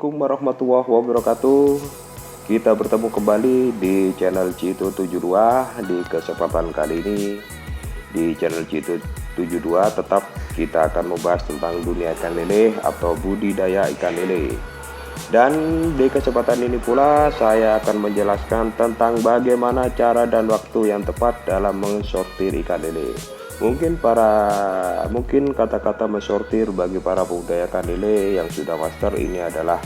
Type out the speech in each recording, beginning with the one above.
Assalamualaikum warahmatullahi wabarakatuh. Kita bertemu kembali di channel Cito72. Di kesempatan kali ini di channel Cito72 tetap kita akan membahas tentang dunia ikan lele atau budidaya ikan lele. Dan di kesempatan ini pula saya akan menjelaskan tentang bagaimana cara dan waktu yang tepat dalam mensortir ikan lele. Mungkin kata-kata mensortir bagi para pembudidaya ikan lele yang sudah master ini adalah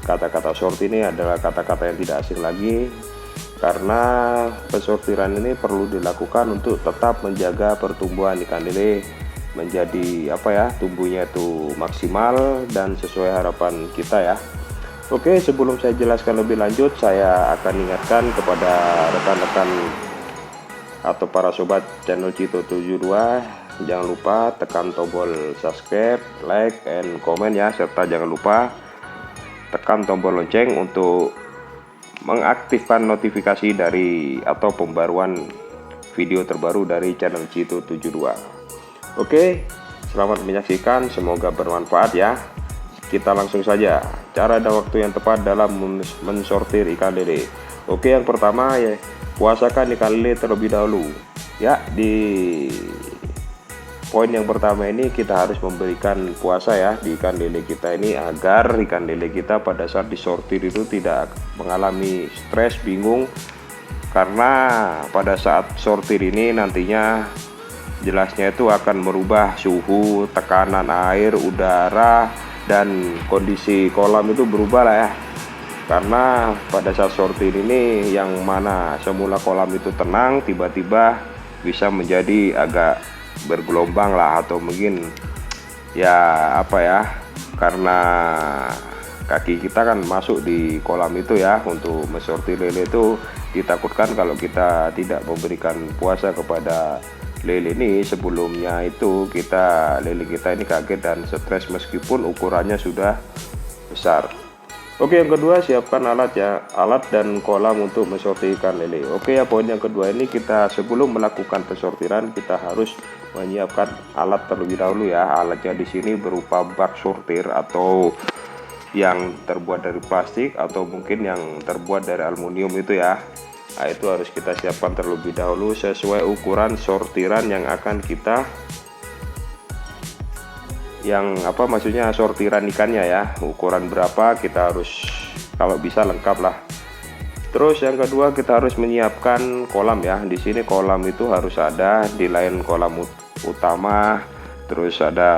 kata-kata sortir, ini adalah kata-kata yang tidak asing lagi, karena pensortiran ini perlu dilakukan untuk tetap menjaga pertumbuhan ikan lele menjadi tumbuhnya itu maksimal dan sesuai harapan kita ya. Oke, sebelum saya jelaskan lebih lanjut, saya akan ingatkan kepada rekan-rekan atau para sobat channel Cito72, jangan lupa tekan tombol subscribe, like, and comment ya, serta jangan lupa tekan tombol lonceng untuk mengaktifkan notifikasi dari atau pembaruan video terbaru dari channel Cito72. Oke, selamat menyaksikan, semoga bermanfaat ya. Kita langsung saja, cara dan waktu yang tepat dalam mensortir ikan lele. Oke, yang pertama ya, puasakan ikan lele terlebih dahulu ya. Di poin yang pertama ini kita harus memberikan puasa ya di ikan lele kita ini, agar ikan lele kita pada saat disortir itu tidak mengalami stres, bingung, karena pada saat sortir ini nantinya jelasnya itu akan merubah suhu, tekanan air, udara, dan kondisi kolam itu berubah lah ya. Karena pada saat sortir ini yang mana semula kolam itu tenang, tiba-tiba bisa menjadi agak bergelombang lah, atau mungkin ya karena kaki kita kan masuk di kolam itu ya. Untuk mensortir lele itu ditakutkan kalau kita tidak memberikan puasa kepada lele ini sebelumnya, itu lele kita ini kaget dan stres meskipun ukurannya sudah besar. Oke, yang kedua, siapkan alat ya, alat dan kolam untuk mensortir ikan lele. Oke ya, poin yang kedua ini, kita sebelum melakukan pensortiran kita harus menyiapkan alat terlebih dahulu ya. Alatnya di sini berupa bak sortir atau yang terbuat dari plastik atau mungkin yang terbuat dari aluminium itu ya. Nah, itu harus kita siapkan terlebih dahulu sesuai ukuran sortiran yang akan kita maksudnya sortiran ikannya ya, ukuran berapa kita harus kalau bisa lengkap lah. Terus yang kedua, kita harus menyiapkan kolam ya. Di sini kolam itu harus ada di lain kolam utama, terus ada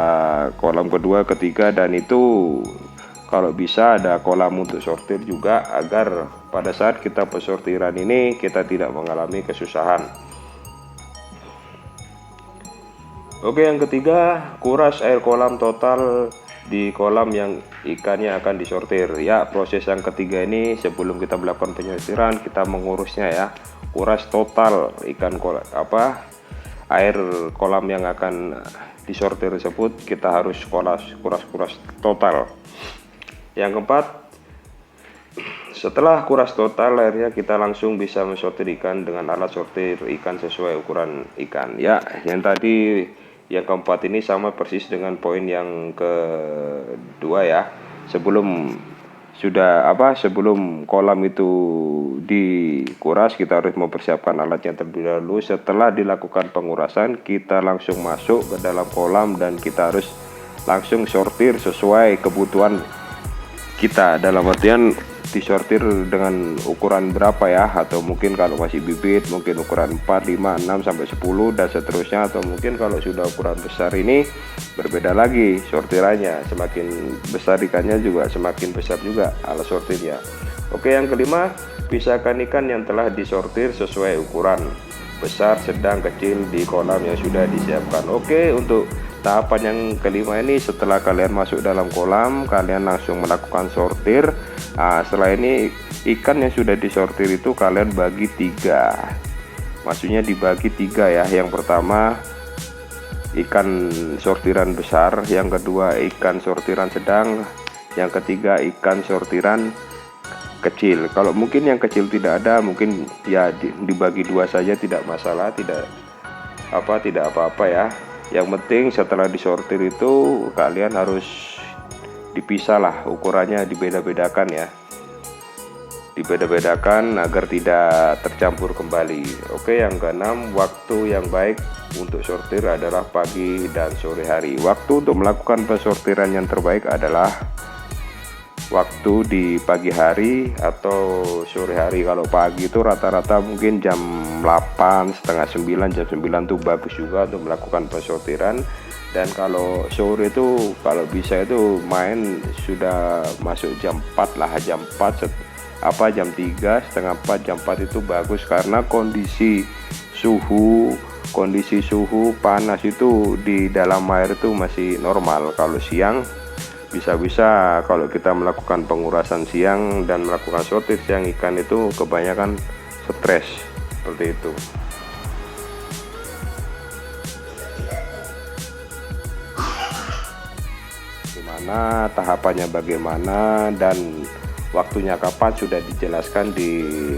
kolam kedua, ketiga, dan itu kalau bisa ada kolam untuk sortir juga, agar pada saat kita pensortiran ini kita tidak mengalami kesusahan. Oke, yang ketiga, kuras air kolam total di kolam yang ikannya akan disortir ya. Proses yang ketiga ini, sebelum kita melakukan penyortiran kita mengurusnya ya. Kuras total air kolam yang akan disortir tersebut, kita harus kuras total. Yang keempat, setelah kuras total airnya, kita langsung bisa mensortir ikan dengan alat sortir ikan sesuai ukuran ikan ya. Yang tadi yang keempat ini sama persis dengan poin yang kedua ya. Sebelum kolam itu dikuras, kita harus mempersiapkan alatnya terlebih dahulu. Setelah dilakukan pengurasan, kita langsung masuk ke dalam kolam dan kita harus langsung sortir sesuai kebutuhan kita, dalam artian disortir dengan ukuran berapa ya, atau mungkin kalau masih bibit mungkin ukuran 4, 5, 6 sampai 10 dan seterusnya, atau mungkin kalau sudah ukuran besar ini berbeda lagi sortirannya, semakin besar ikannya juga semakin besar juga alat sortirnya. Oke, yang kelima, pisahkan ikan yang telah disortir sesuai ukuran besar, sedang, kecil di kolam yang sudah disiapkan. Oke, untuk tahapan yang kelima ini, setelah kalian masuk dalam kolam, kalian langsung melakukan sortir. Nah, setelah ini ikan yang sudah disortir itu kalian bagi tiga, maksudnya dibagi tiga ya. Yang pertama ikan sortiran besar, yang kedua ikan sortiran sedang, yang ketiga ikan sortiran kecil. Kalau mungkin yang kecil tidak ada, mungkin ya dibagi dua saja, tidak masalah, tidak apa-apa ya. Yang penting setelah disortir itu kalian harus dipisah lah, ukurannya dibeda-bedakan ya, dibeda-bedakan agar tidak tercampur kembali. Oke, yang keenam, waktu yang baik untuk sortir adalah pagi dan sore hari. Waktu untuk melakukan pensortiran yang terbaik adalah waktu di pagi hari atau sore hari. Kalau pagi itu rata-rata mungkin jam 8, setengah 9, jam 9 tuh bagus juga untuk melakukan pensortiran. Dan kalau sore itu kalau bisa itu main sudah masuk jam 4 lah, jam 4 jam 3, setengah 4, jam 4 itu bagus karena kondisi suhu panas itu di dalam air itu masih normal. Kalau siang bisa-bisa kalau kita melakukan pengurasan siang dan melakukan sortir siang, ikan itu kebanyakan stres seperti itu. Gimana tahapannya, bagaimana dan waktunya kapan sudah dijelaskan di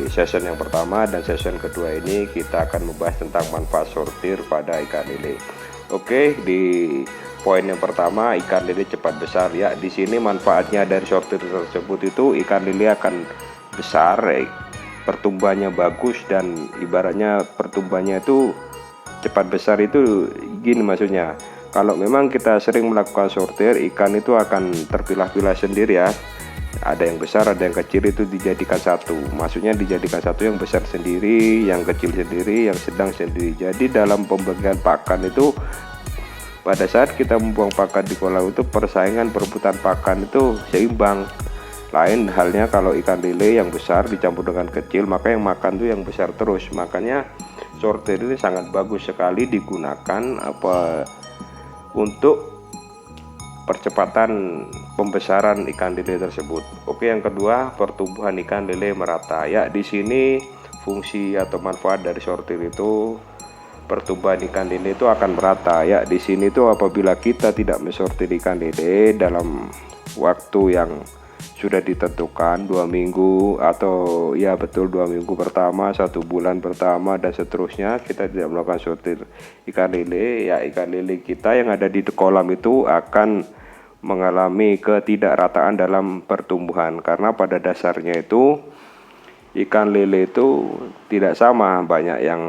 session yang pertama, dan session kedua ini kita akan membahas tentang manfaat sortir pada ikan lele. Oke, di poin yang pertama, ikan lele cepat besar ya. Di sini manfaatnya dari sortir tersebut itu ikan lele akan besar, pertumbuhannya bagus, dan ibaratnya pertumbuhannya itu cepat besar itu gini maksudnya. Kalau memang kita sering melakukan sortir, ikan itu akan terpilah-pilah sendiri ya. Ada yang besar, ada yang kecil, itu dijadikan satu. Maksudnya dijadikan satu, yang besar sendiri, yang kecil sendiri, yang sedang sendiri. Jadi dalam pembagian pakan itu, pada saat kita membuang pakan di kolam itu, persaingan perebutan pakan itu seimbang. Lain halnya kalau ikan lele yang besar dicampur dengan kecil, maka yang makan tuh yang besar terus. Makanya sortir ini sangat bagus sekali digunakan untuk percepatan pembesaran ikan lele tersebut. Oke, yang kedua, pertumbuhan ikan lele merata. Ya, di sini fungsi atau manfaat dari sortir itu pertumbuhan ikan lele itu akan merata. Ya, di sini tuh apabila kita tidak mensortir ikan lele dalam waktu yang sudah ditentukan 2 minggu atau ya betul 2 minggu pertama, 1 bulan pertama dan seterusnya, kita tidak melakukan sortir ikan lele, ya ikan lele kita yang ada di kolam itu akan mengalami ketidakrataan dalam pertumbuhan, karena pada dasarnya itu ikan lele itu tidak sama, banyak yang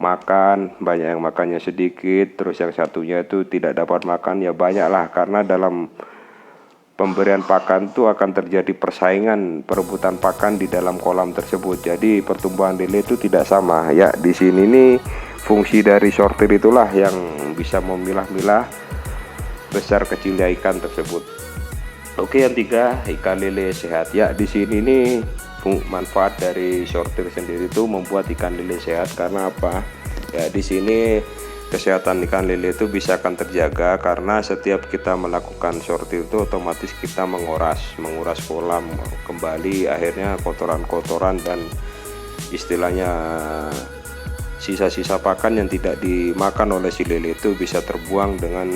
makan, banyak yang makannya sedikit, terus yang satunya itu tidak dapat makan, ya banyak lah, karena dalam pemberian pakan itu akan terjadi persaingan perebutan pakan di dalam kolam tersebut. Jadi pertumbuhan lele itu tidak sama. Ya, di sini nih fungsi dari sortir itulah yang bisa memilah-milah besar kecilnya ikan tersebut. Oke, yang tiga, ikan lele sehat. Ya, di sini nih manfaat dari sortir sendiri itu membuat ikan lele sehat. Karena apa? Ya, di sini kesehatan ikan lele itu bisa akan terjaga karena setiap kita melakukan sortir itu otomatis kita menguras kolam kembali, akhirnya kotoran-kotoran dan istilahnya sisa-sisa pakan yang tidak dimakan oleh si lele itu bisa terbuang dengan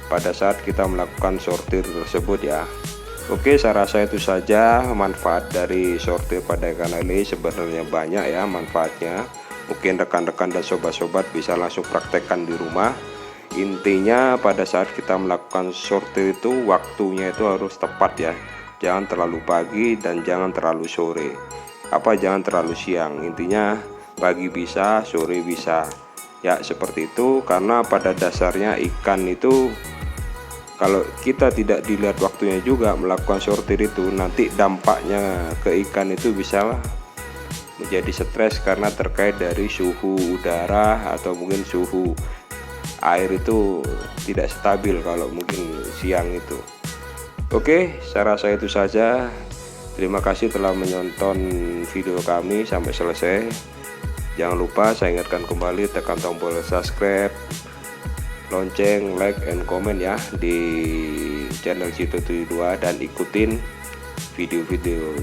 pada saat kita melakukan sortir tersebut ya. Oke, saya rasa itu saja manfaat dari sortir pada ikan lele. Sebenarnya banyak ya manfaatnya. Mungkin rekan-rekan dan sobat-sobat bisa langsung praktekkan di rumah. Intinya pada saat kita melakukan sortir itu waktunya itu harus tepat ya. Jangan terlalu pagi dan jangan terlalu sore. Jangan terlalu siang. Intinya pagi bisa, sore bisa. Ya seperti itu, karena pada dasarnya ikan itu kalau kita tidak dilihat waktunya juga melakukan sortir itu, nanti dampaknya ke ikan itu bisa menjadi stres karena terkait dari suhu udara atau mungkin suhu air itu tidak stabil kalau mungkin siang itu. Oke, saya rasa itu saja. Terima kasih telah menonton video kami sampai selesai. Jangan lupa saya ingatkan kembali, tekan tombol subscribe, lonceng, like, and comment ya di channel Cito72, dan ikutin video-video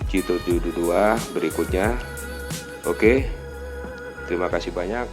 Cito72 berikutnya. Oke, terima kasih banyak.